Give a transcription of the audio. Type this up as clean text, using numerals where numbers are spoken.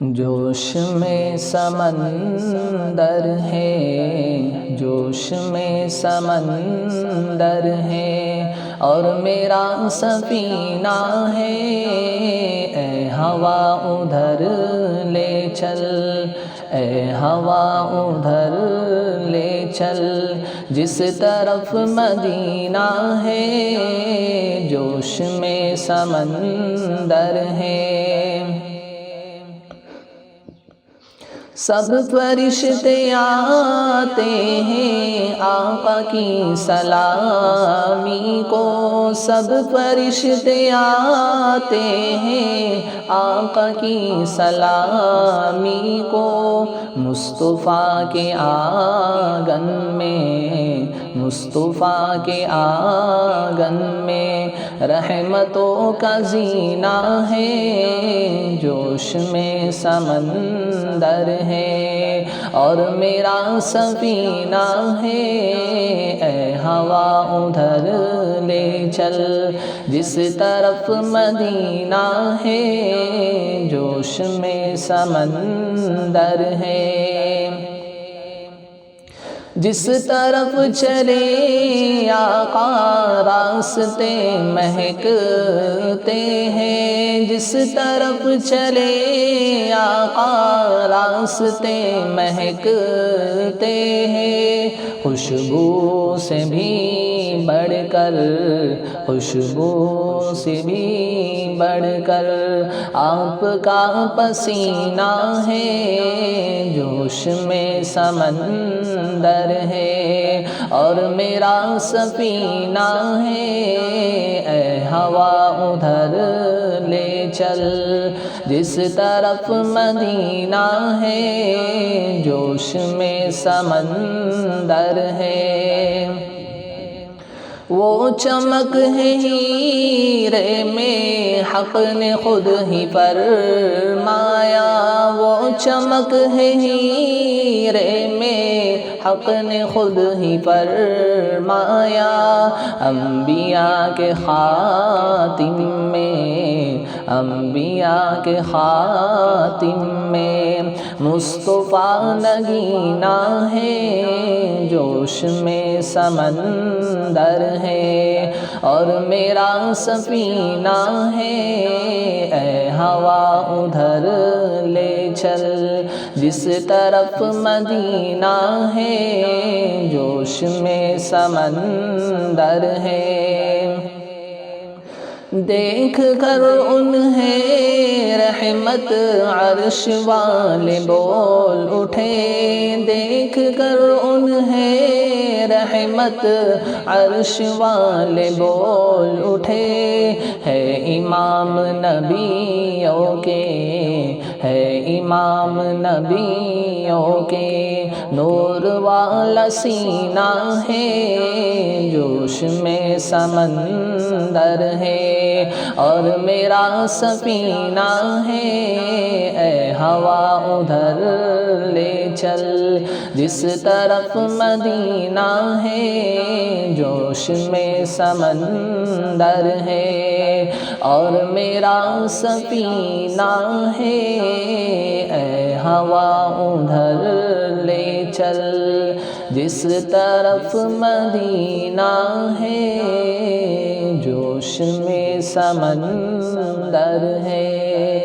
جوش میں سمندر ہے، جوش میں سمندر ہے، اور میرا سفینہ ہے، اے ہوا ادھر لے چل، اے ہوا ادھر لے چل، جس طرف مدینہ ہے، جوش میں سمندر ہے۔ سب فرشتے آتے ہیں آقا کی سلامی کو، سب فرشتے آتے ہیں آقا کی سلامی کو، مصطفیٰ کے آنگن میں، مصطفیٰ کے آنگن میں رحمتوں کا زینہ ہے، جوش میں سمندر ہے، اور میرا سفینہ ہے، اے ہوا ادھر لے چل، جس طرف مدینہ ہے، جوش میں سمندر ہے۔ جس طرف چلے آقا راستے مہکتے ہیں، جس طرف چلے آقا راستے مہکتے ہیں، خوشبو سے بھی بڑھ کر، خوشبو سے بھی بڑھ کر آپ کا پسینہ ہے، جوش میں سمندر ہے، اور میرا سفینہ ہے، اے ہوا ادھر لے چل، جس طرف مدینہ ہے، جوش میں سمندر ہے۔ وہ چمک ہے ہیرے میں حق نے خود ہی فرمایا، وہ چمک ہے ہیرے میں حق نے خود ہی فرمایا، انبیاء کے خاتم میں، انبیاء کے خاتم میں مصطفیٰ نگینہ ہے، جوش میں سمندر ہے، اور میرا سفینہ ہے، اے ہوا ادھر لے چل، جس طرف مدینہ ہے، جوش میں سمندر ہے۔ دیکھ کر انہیں رحمت عرش والے بول اٹھے، دیکھ کر انہیں رحمت عرش والے بول اٹھے، ہے امام نبیوں کے، ہے امام نبیوں کے نور والا سینہ ہے، جوش میں سمندر ہے، اور میرا سفینہ ہے، اے ہوا ادھر لے چل، جس طرف مدینہ ہے، جوش میں سمندر ہے، اور میرا سفینہ ہے، اے ہوا ادھر لے چل، جس طرف مدینہ ہے، جوش میں سمندر ہے۔